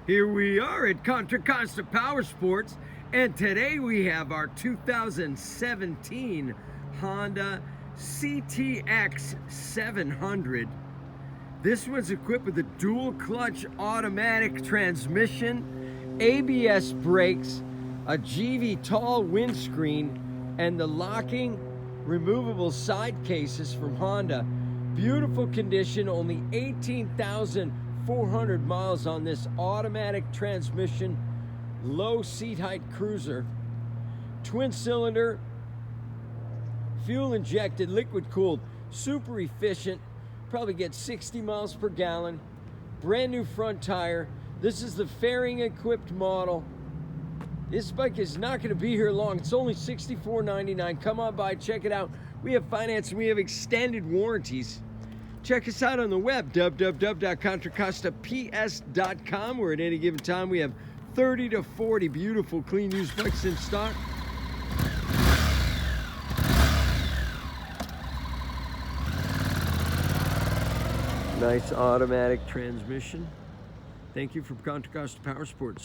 Here we are at Contra Costa Powersports, and today we have our 2017 Honda CTX700. This one's equipped with a dual clutch automatic transmission, ABS brakes, a GV-Tall windscreen, and the locking removable side cases from Honda. Beautiful condition, only 18,400 miles on this automatic transmission, low seat height cruiser. Twin cylinder, fuel injected, liquid cooled, super efficient, probably gets 60 miles per gallon, brand new front tire. This is the fairing equipped model. This bike is not going to be here long. It's only $64.99. Come on by, check it out. We have finance and we have extended warranties. Check us out on the web, www.contracostaps.com, where at any given time we have 30 to 40 beautiful, clean used bikes in stock. Nice automatic transmission. Thank you for Contra Costa Powersports.